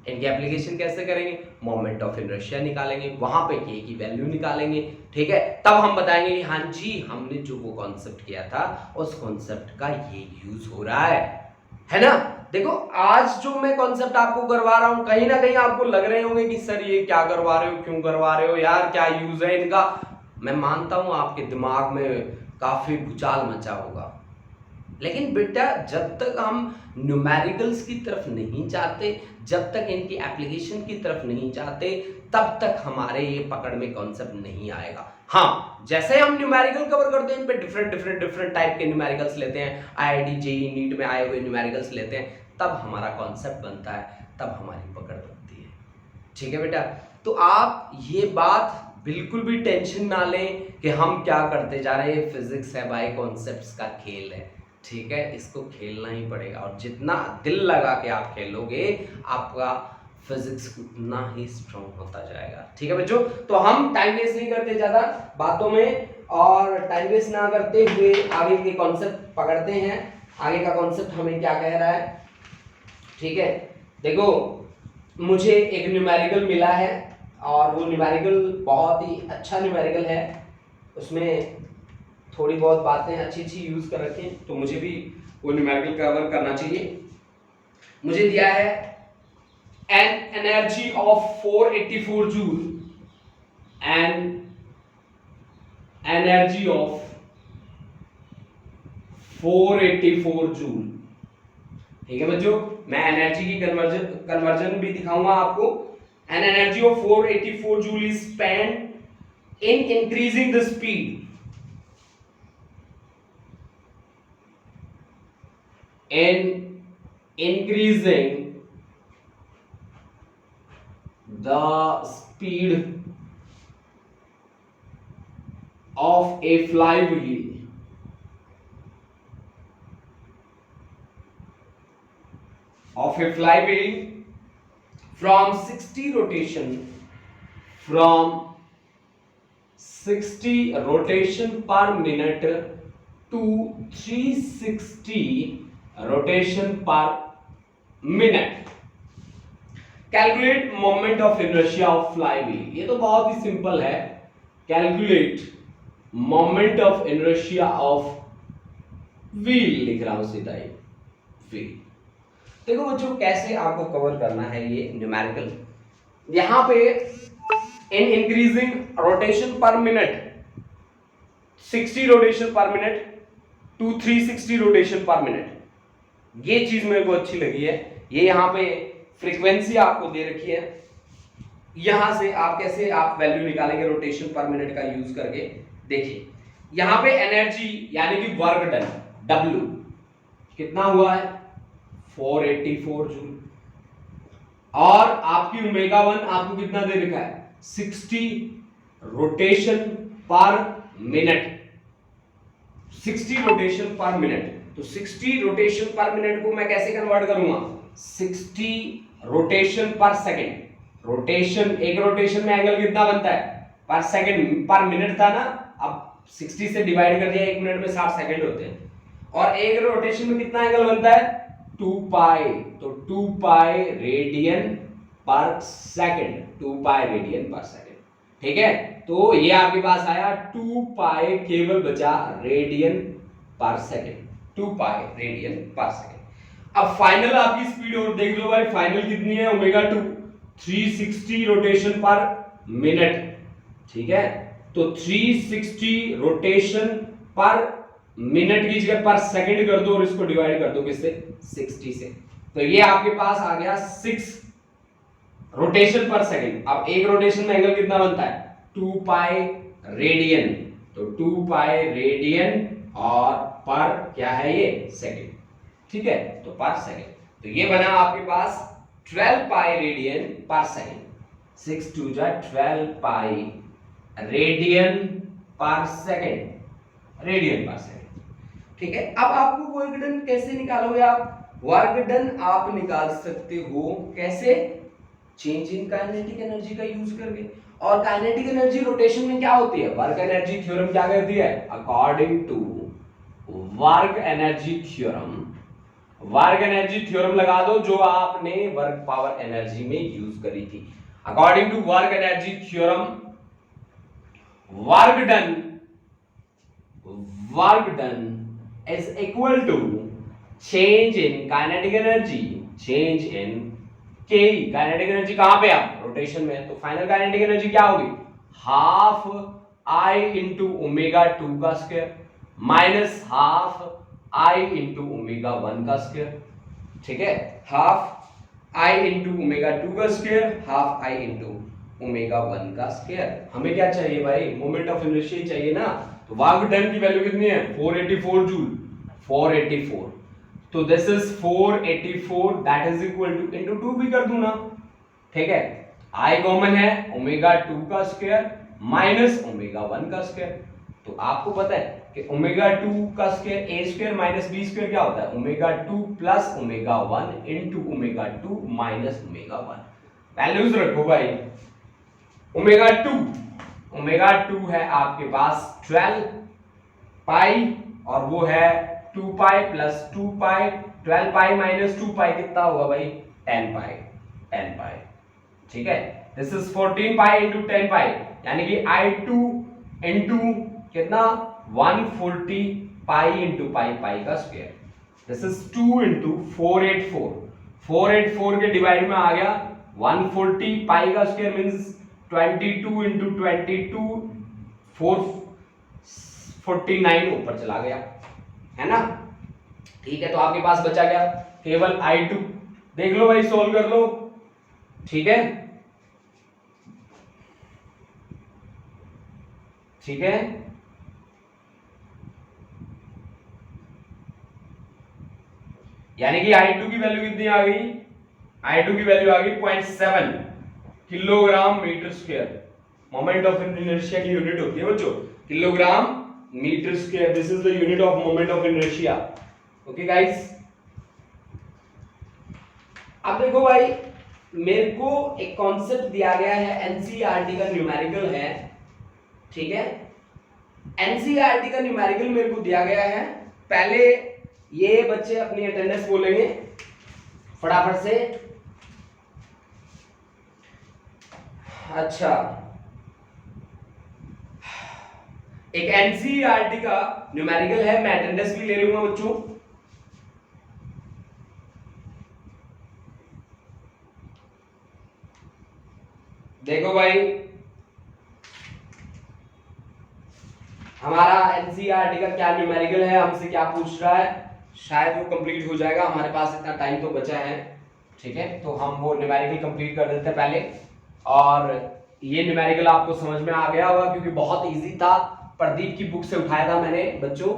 इनकी एप्लीकेशन कैसे करेंगे? मोमेंट ऑफ इनर्शिया निकालेंगे, वहां पे के की वैल्यू निकालेंगे, ठीक है, तब हम बताएंगे कि हाँ जी हमने जो वो कॉन्सेप्ट किया था उस कॉन्सेप्ट का ये यूज हो रहा है ना। देखो आज जो मैं कॉन्सेप्ट आपको करवा रहा हूं, कहीं ना कहीं आपको लग रहे होंगे कि सर ये क्या करवा रहे हो, क्यों करवा रहे हो यार, क्या यूज है इनका। मैं मानता हूं आपके दिमाग में काफी भूचाल मचा होगा, लेकिन बेटा जब तक हम न्यूमेरिकल्स की तरफ नहीं जाते, जब तक इनकी एप्लीकेशन की तरफ नहीं जाते, तब तक हमारे ये पकड़ में कॉन्सेप्ट नहीं आएगा। हाँ, जैसे हम न्यूमेरिकल कवर करते हैं, इन पे डिफरेंट टाइप के न्यूमेरिकल्स लेते हैं, आईआईटी जेईई नीट में आए हुए न्यूमेरिकल्स लेते हैं, तब हमारा कॉन्सेप्ट बनता है, तब हमारी पकड़ बनती है। ठीक है बेटा, तो आप ये बात बिल्कुल भी टेंशन ना लें कि हम क्या करते जा रहे हैं, फिजिक्स है भाई, कॉन्सेप्ट्स का खेल है, ठीक है, इसको खेलना ही पड़ेगा, और जितना दिल लगा के आप खेलोगे आपका फिजिक्स उतना ही स्ट्रॉन्ग होता जाएगा। ठीक है बच्चों, तो हम टाइम वेस्ट नहीं करते ज्यादा बातों में, और टाइम वेस्ट ना करते हुए आगे के कॉन्सेप्ट पकड़ते हैं। आगे का कॉन्सेप्ट हमें क्या कह रहा है? ठीक है, देखो मुझे एक न्यूमेरिकल मिला है, और वो न्यूमेरिकल बहुत ही अच्छा न्यूमेरिकल है, उसमें थोड़ी बहुत बातें अच्छी यूज कर रखी हैं, तो मुझे भी वो न्यूमेरिकल कवर करना चाहिए। मुझे दिया है an energy of 484 joule and energy of 484 joule. ठीक है बच्चों, मैं एनर्जी की कन्वर्जन भी दिखाऊंगा आपको। An energy of 484 joule is spent in increasing the speed in increasing the speed of a flywheel from 60 rotation per minute to 360 rotation per minute. Calculate moment of inertia of flywheel. ये तो बहुत ही simple है, calculate moment of inertia of wheel लिख रहा हूं सीधा ही, wheel. देखो बच्चों कैसे आपको कवर करना है ये न्यूमेरिकल। यहां पे in increasing rotation per minute 60 rotation per minute to 360 rotation per minute, ये चीज मेरे को अच्छी लगी है। ये यहाँ पे फ्रीक्वेंसी आपको दे रखी है, यहां से आप कैसे आप वैल्यू निकालेंगे रोटेशन पर मिनट का यूज करके। देखिए यहां पे एनर्जी यानी कि वर्क डन W कितना हुआ है 484 जूल, और आपकी ओमेगा 1 आपको कितना दे रखा है 60 rotation per minute, 60 rotation per minute. तो 60 रोटेशन पर मिनट को मैं कैसे कन्वर्ट करूंगा 60 रोटेशन पर सेकंड। रोटेशन, एक रोटेशन में एंगल कितना बनता है पर सेकंड, पर मिनट था ना, अब 60 से डिवाइड कर दिया, एक मिनट में 60 सेकंड होते हैं, और एक रोटेशन में कितना एंगल बनता है 2 पाई, तो 2 पाई रेडियन पर सेकंड, 2 पाई रेडियन पर सेकंड। ठीक है, तो ये आपके पास आया 2 पाई, केवल बचा रेडियन पर सेकंड, 2 पाई रेडियन पर सेकंड। अब फाइनल आपकी स्पीड और देख लो भाई, फाइनल कितनी है ओमेगा 2, 360 रोटेशन पर मिनट। ठीक है, तो 360 रोटेशन पर मिनट की जगह पर सेकंड कर दो और इसको डिवाइड कर दो किससे 60 से, तो ये आपके पास आ गया 6 रोटेशन पर सेकंड। अब एक रोटेशन में एंगल कितना बनता है 2 पाई रेडियन, तो 2 पाई रेडियन और पर क्या है ये सेकंड। ठीक है, तो पर सेकंड, तो ये बना आपके पास 12 पाई रेडियन पर सेकंड, 6 2 जा 12 पाई रेडियन पर सेकंड, रेडियन पर सेकंड। ठीक है, अब आपको वर्क डन कैसे निकालोगे आप? वर्क डन आप निकाल सकते हो कैसे, चेंज इन काइनेटिक एनर्जी का यूज करके। और काइनेटिक एनर्जी रोटेशन में क्या होती है, वर्क एनर्जी थ्योरम क्या कहती है, according to work energy theorem, work energy theorem लगा दो जो आपने वर्क पावर एनर्जी में यूज करी थी। According to work energy theorem, work done is equal to change in kinetic energy, change in ke, kinetic energy कहां पे आप रोटेशन में, तो फाइनल काइनेटिक एनर्जी क्या होगी, हाफ आई इंटू ओमेगा 2 का square minus half I into omega 1 का square. ठीक है, हाफ आई इंटू ओमेगा 2 का square, half I into omega 1 का स्क्वायर। हमें क्या चाहिए भाई, मोमेंट ऑफ इनर्शिया चाहिए ना। तो वर्क डन की वैल्यू कितनी है, 484 जूल, 484। तो this is 484 that is equal to into 2 भी कर दूं ना। ठीक है, आई कॉमन है, ओमेगा 2 का स्क्वायर माइनस ओमेगा 1 का स्क्वायर। तो आपको पता है कि ओमेगा 2 का स्क्वायर ए स्क्वायर माइनस बी स्क्वायर क्या होता है, omega 2 plus omega 1 into omega 2 minus omega 1। Values रखो भाई, ओमेगा 2 है आपके पास 12 पाई और वो है 2 पाई प्लस 2 पाई, 12 पाई माइनस 2 पाई कितना होगा भाई, 10 पाई, 10 पाई। ठीक है, दिस इज 14 पाई इंटू 10 पाई, यानी कि I2 इंटू कितना 140 पाई इंटू पाई, पाई का स्क्वायर। दिस इज 2 इंटू 484, 484 के डिवाइड में आ गया 140 पाई का स्क्वायर मींस 22 इंटू 22 449 ऊपर चला गया, है ना। ठीक है, तो आपके पास बचा गया केवल I2। देख लो भाई, सोल्व कर लो। ठीक है, ठीक है, यानी कि I2 की वैल्यू कितनी आ गई, I2 की वैल्यू आ गई 0.7 kilogram metre square. Moment of inertia की यूनिट होती है बच्चों kilogram metre square, this is the unit of moment of inertia. Okay guys, अब देखो भाई, मेरे को एक कॉन्सेप्ट दिया गया है, एनसीईआरटी का न्यूमेरिकल है। ठीक है, एनसीईआरटी का न्यूमेरिकल मेरे को दिया गया है। पहले ये बच्चे अपनी अटेंडेंस बोलेंगे फटाफट से। अच्छा, एक एनसीईआरटी का न्यूमेरिकल है, मैं अटेंडेंस भी ले लूंगा बच्चों। देखो भाई, हमारा एनसीईआरटी का क्या न्यूमेरिकल है, हमसे क्या पूछ रहा है, शायद वो कंप्लीट हो जाएगा, हमारे पास इतना टाइम तो बचा है। ठीक है, तो हम वो न्यूमेरिकल कंप्लीट कर देते हैं पहले। और ये न्यूमेरिकल आपको समझ में आ गया होगा क्योंकि बहुत इजी था, प्रदीप की बुक से उठाया था मैंने बच्चों।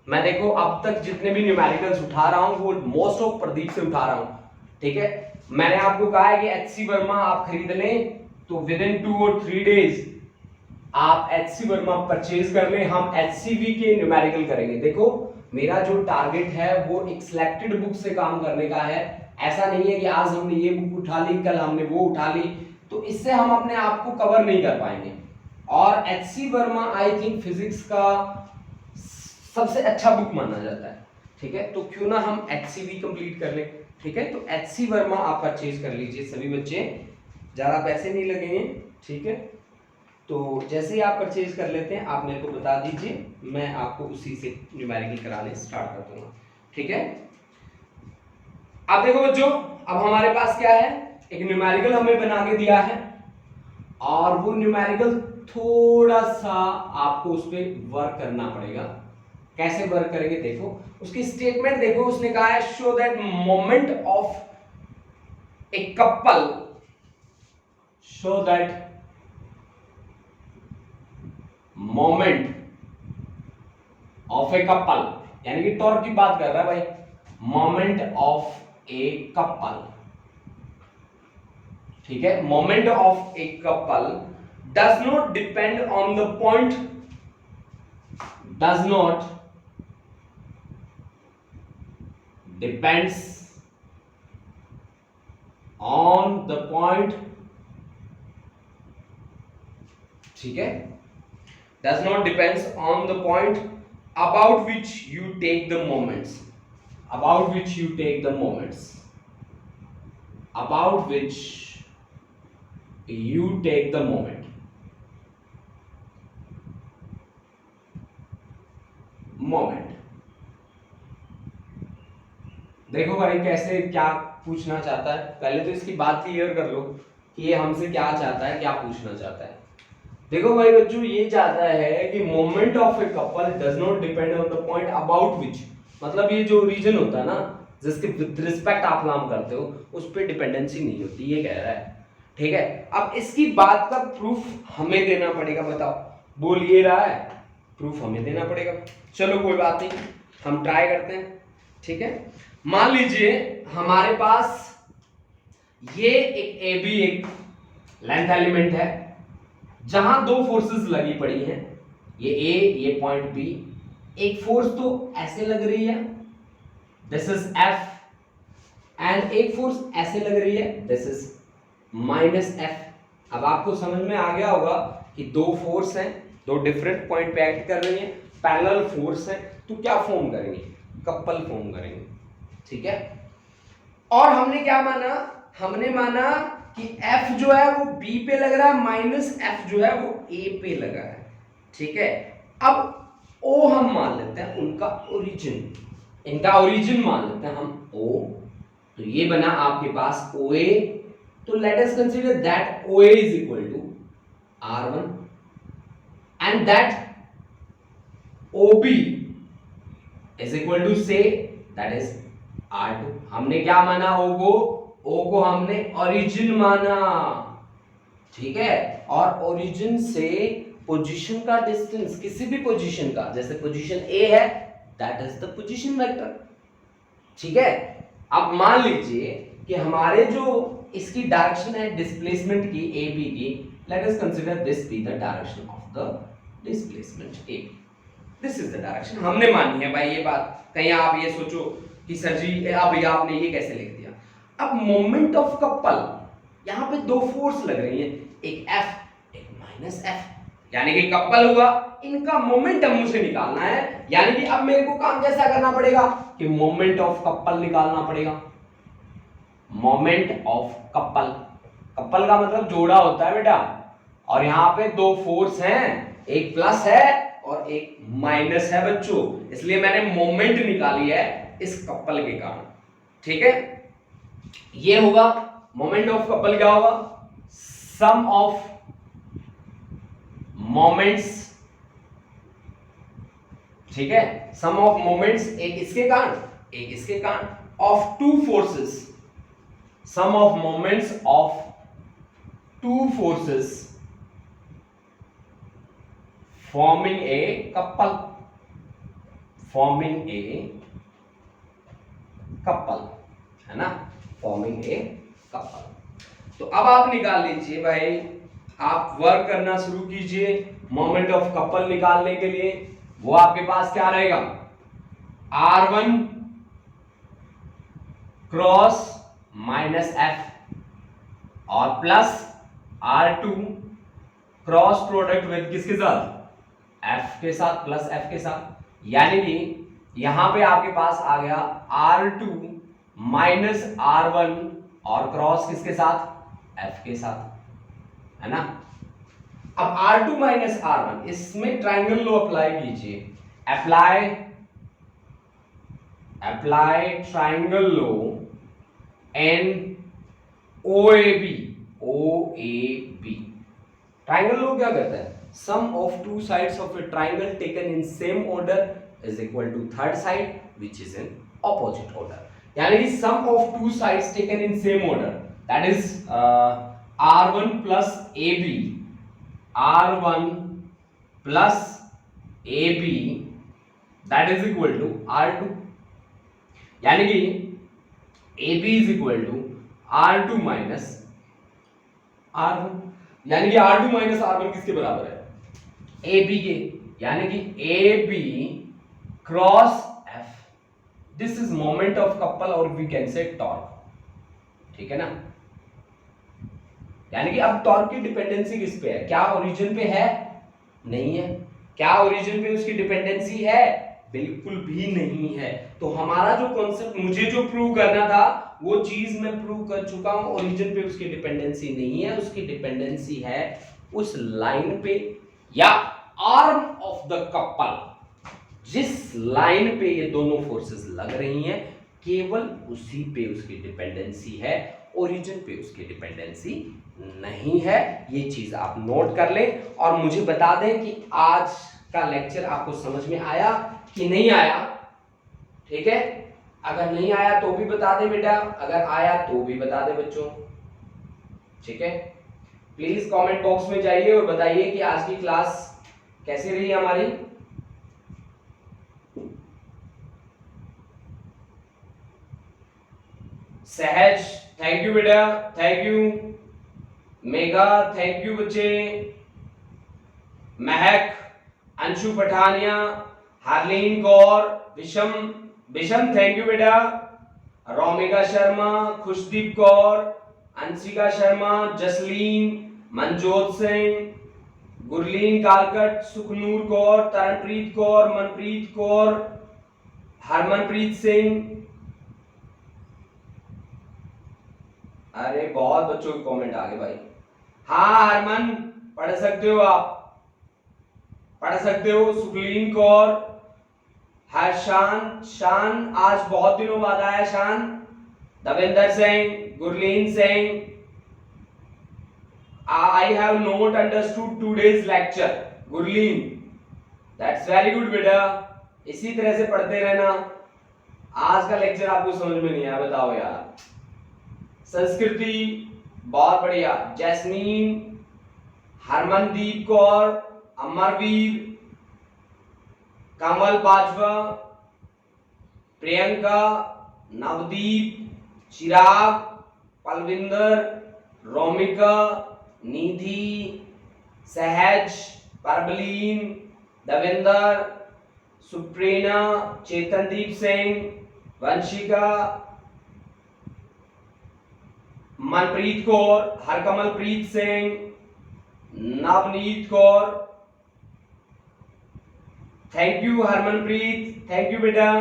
मैं देखो अब तक जितने भी न्यूमेरिकल्स उठा रहा हूँ वो मोस्ट ऑफ प्रदीप से उठा रहा हूँ। ठीक है, मैंने आपको कहा है कि एचसी वर्मा आप खरीद लें तो विद इन 2 और 3 डेज आप एचसी वर्मा परचेज कर लें, हम एचसीवी के न्यूमेरिकल करेंगे। देखो मेरा जो टारगेट है वो एक सिलेक्टेड बुक से काम करने का है, ऐसा नहीं है कि आज हमने ये बुक उठा ली कल हमने वो उठा ली, तो इससे हम अपने आप को कवर नहीं कर पाएंगे। और HC Verma I think physics का सबसे अच्छा बुक माना जाता है। ठीक है, तो क्यों ना हम एचसीवी कंप्लीट कर लें। ठीक है, तो एचसी वर्मा आप परचेज कर लीजिए सभी बच्चे, ज़्यादा पैसे नहीं लगेंगे। ठीक है, तो जैसे ही आप परचेज कर लेते हैं आप मेरे को बता दीजिए, मैं आपको उसी से न्यूमेरिकल कराने स्टार्ट कर दूंगा। ठीक है, अब देखो बच्चों, अब हमारे पास क्या है, एक न्यूमेरिकल हमें बना के दिया है और वो न्यूमेरिकल थोड़ा सा आपको उस पर वर्क करना पड़ेगा। कैसे वर्क करेंगे देखो, उसकी स्टेटमेंट देखो, उसने कहा है show that moment of a couple, show that moment of a couple, यानी कि टॉर्क की बात कर रहा है भाई, मोमेंट ऑफ ए कपल। ठीक है, moment of a couple does not depend on the point, does not depends on the point ठीक है, does not depends on the point about which you take the moments, about which you take the moments, about which you take the moment, moment। देखो भाई कैसे क्या पूछना चाहता है, पहले तो इसकी बात क्लियर कर लो कि ये हमसे क्या चाहता है, क्या पूछना चाहता है। देखो भाई बच्चों, ये चाहता है कि moment of a couple does not depend on the point about which, मतलब ये जो रीजन होता है ना जिसके विद रिस्पेक्ट आप नाम करते हो उस पर डिपेंडेंसी नहीं होती, ये कह रहा है। ठीक है, अब इसकी बात का प्रूफ हमें देना पड़ेगा। बताओ, बोल ये रहा है, प्रूफ हमें देना पड़ेगा। चलो कोई बात नहीं, हम ट्राई करते हैं। ठीक है, मान लीजिए हमारे पास ये एक ए बी एक लेंथ एलिमेंट है जहां दो फोर्सेस लगी पड़ी हैं, ये ए ये पॉइंट बी। एक फोर्स तो ऐसे लग रही है, दिस इज एफ, एंड एक फोर्स ऐसे लग रही है, दिस इज माइनस एफ। अब आपको समझ में आ गया होगा कि दो फोर्स हैं, दो डिफरेंट पॉइंट पे एक्ट कर रही हैं, पैरेलल फोर्स है, तो क्या फॉर्म करेंगे, कपल फॉर्म करेंगे। ठीक है, और हमने क्या माना, हमने माना कि F जो है वो B पे लग रहा है, माइनस F जो है वो A पे लगा है। ठीक है, अब O हम मान लेते हैं उनका ओरिजिन, इनका ओरिजिन मान लेते हैं हम O, तो ये बना आपके पास OA। तो let us consider that OA is equal to R1 and that OB is equal to say that is R2। हमने क्या माना, O को हमने ओरिजिन माना। ठीक है, और ओरिजिन से पोजीशन का डिस्टेंस, किसी भी पोजीशन का, जैसे पोजीशन A है that is the position vector. ठीक है, अब मान लीजिए कि हमारे जो इसकी डायरेक्शन है डिस्प्लेसमेंट की ए बी की, late us consider this be the direction of the displacement A. This is the direction हमने मानी है भाई। ये बात कहीं आप ये सोचो कि सर जी अब आपने ये कैसे लिख दिया। अब मोमेंट ऑफ कपल, यहां पे दो फोर्स लग रही है, एक F एक माइनस F, यानी कि कपल हुआ, इनका मोमेंटम मुझे निकालना है। यानी कि अब मेरे को काम कैसा करना पड़ेगा कि मोमेंट ऑफ कपल निकालना पड़ेगा। मोमेंट ऑफ कपल, कपल का मतलब जोड़ा होता है बेटा, और यहां पे दो फोर्स हैं, एक प्लस है और एक माइनस है बच्चों, इसलिए मैंने मोमेंट निकाली है इस कपल के कारण। ठीक है, ये होगा मोमेंट ऑफ कपल, क्या होगा, सम ऑफ मोमेंट्स। ठीक है, सम ऑफ मोमेंट्स, एक इसके कारण एक इसके कारण, of two forces, sum of moments of two forces forming a couple, forming a couple, है ना, फॉर्मिंग ए कपल। तो अब आप निकाल लीजिए भाई, आप वर्क करना शुरू कीजिए मोमेंट ऑफ कपल निकालने के लिए। वो आपके पास क्या रहेगा, R1 क्रॉस माइनस F और plus R2 cross product with किसके साथ, F के साथ, प्लस F के साथ। यानी कि यहां पे आपके पास आ गया R2 माइनस R1 और क्रॉस किसके साथ, F के साथ, है ना। अब R2 माइनस R1, इसमें ट्राइंगल लॉ अप्लाई कीजिए, apply triangle law in OAB, triangle law क्या कहता है, sum of two sides of a triangle taken in same order is equal to third side which is in opposite order. यानी कि sum of two sides taken in same order, that is R1 plus AB, R1 plus AB that is equal to R2। यानी कि AB is equal to R2 minus R1, यानी कि R2 minus R1 किसके बराबर है, AB के, यानी कि AB cross F, this is moment of couple और वी कैन से टॉर्क। ठीक है ना, यानी कि अब टॉर्क की डिपेंडेंसी किस पे है? क्या ओरिजिन पे है? नहीं है। क्या ओरिजिन पे उसकी डिपेंडेंसी है? बिल्कुल भी नहीं है। तो हमारा जो कॉन्सेप्ट मुझे जो प्रूव करना था वो चीज मैं प्रूव कर चुका हूं। ओरिजिन पे उसकी डिपेंडेंसी नहीं है, उसकी डिपेंडेंसी है उस लाइन पे या आर्म ऑफ द कपल, जिस लाइन पे ये दोनों फोर्सेस लग रही हैं, केवल उसी पे उसकी डिपेंडेंसी है, ओरिजिन पे उसकी डिपेंडेंसी नहीं है। ये चीज आप नोट कर लें और मुझे बता दें कि आज का लेक्चर आपको समझ में आया कि नहीं आया। ठीक है, अगर नहीं आया तो भी बता दे बेटा, अगर आया तो भी बता दे बच्चों। ठीक है, प्लीज कमेंट बॉक्स में जाइए और बताइए कि आज की क्लास कैसी रही हमारी। सहज थैंक यू बेटा, thank you. Megha thank you बच्चे। महक, अंशु पठानिया, हार्लिन कौर, विषम विषम थैंक यू बेटा। रोमिका शर्मा, खुशदीप कौर, अंशिका शर्मा, जसलीन, मनजोत सिंह, गुरलीन कालकट, सुखनूर कौर, तरनप्रीत कौर, मनप्रीत कौर, हरमनप्रीत सिंह। अरे बहुत बच्चों के कमेंट आ गए भाई। हाँ हरमन, पढ़ सकते हो, आप पढ़ सकते हो। सुखलीन कौर, हर्षान, शान आज बहुत दिनों बाद आया शान, Davinder Singh, Gurleen Singh. I have not understood today's lecture. Gurleen, that's very good बेटा, इसी तरह से पढ़ते रहना। आज का लेक्चर आपको समझ में नहीं आया, बताओ यार। संस्कृति बहुत बढ़िया, Jasmine, Harmandeep Kaur, Amarveer, Kamal Bajwa, Priyanka, Navdeep, Chirag, Palwinder, Romika, Nidhi, Sahaj, Parbleen, Davinder, Suprina, Chetandeep Singh, Vanshika, Manpreet Kaur, Harkamalpreet Singh, Navneet Kaur, thank you Harmanpreet, thank you बेटा,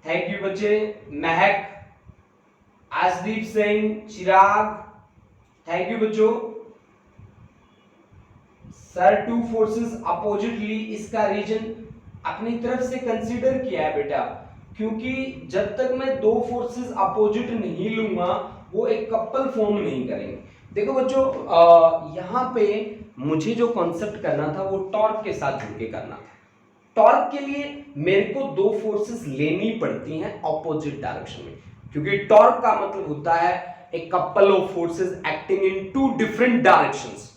थैंक यू बच्चे। महक, आसदीप सिंह, चिराग, थैंक यू बच्चों। सर टू फोर्सेस अपोजिटली, इसका रीजन अपनी तरफ से कंसीडर किया है बेटा, क्योंकि जब तक मैं दो फोर्सेस अपोजिट नहीं लूंगा वो एक कपल फॉर्म नहीं करेंगे। देखो बच्चों, यहाँ पे मुझे जो कॉन्सेप्ट करना था वो टॉर्क के साथ जुड़ के करना था। टॉर्क के लिए मेरे को दो फोर्सेस लेनी पड़ती हैं ऑपोजिट डायरेक्शन में, क्योंकि टॉर्क का मतलब होता है a couple of forces acting in two different directions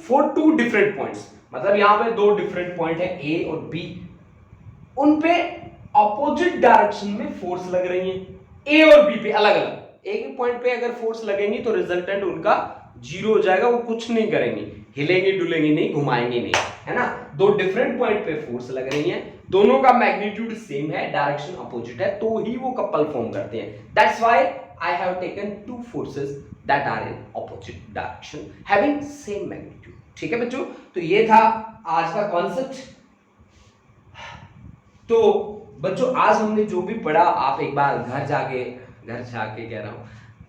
for two different points. मतलब यहाँ पे दो डिफरेंट पॉइंट है ए और बी, उन पे ऑपोजिट डायरेक्शन में फोर्स लग रही है, ए और बी पे अलग अलग। एक ही पॉइंट पे अगर फोर्स लगेंगी तो रिजल्टेंट उनका जीरो हो जाएगा, वो कुछ नहीं करेंगे, हिलेंगे डुलेंगे नहीं, घुमाएंगे नहीं, है ना। दो डिफरेंट पॉइंट पे फोर्स लग रही हैं, दोनों का मैग्नीट्यूड सेम है, डायरेक्शन अपोजिट है, तो ही वो कपल फॉर्म करते हैं। That's why I have taken two forces that are in opposite direction having same magnitude. ठीक है बच्चों, तो ये था आज का कॉन्सेप्ट। तो बच्चों आज हमने जो भी पढ़ा आप एक बार घर जाके कह रहा हूँ,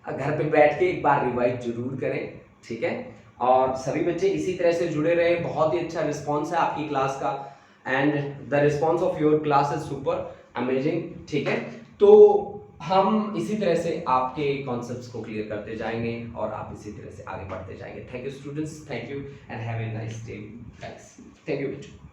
घर पे बैठ के एक बार रिवाइज जरूर करें। ठीक है, और सभी बच्चे इसी तरह से जुड़े रहे। बहुत ही अच्छा रिस्पॉन्स है आपकी क्लास का, and the response of your class is super amazing. ठीक है, तो हम इसी तरह से आपके कॉन्सेप्ट्स को क्लियर करते जाएंगे और आप इसी तरह से आगे बढ़ते जाएंगे। Thank you students, thank you and have a nice day guys. Thank you बच्चों।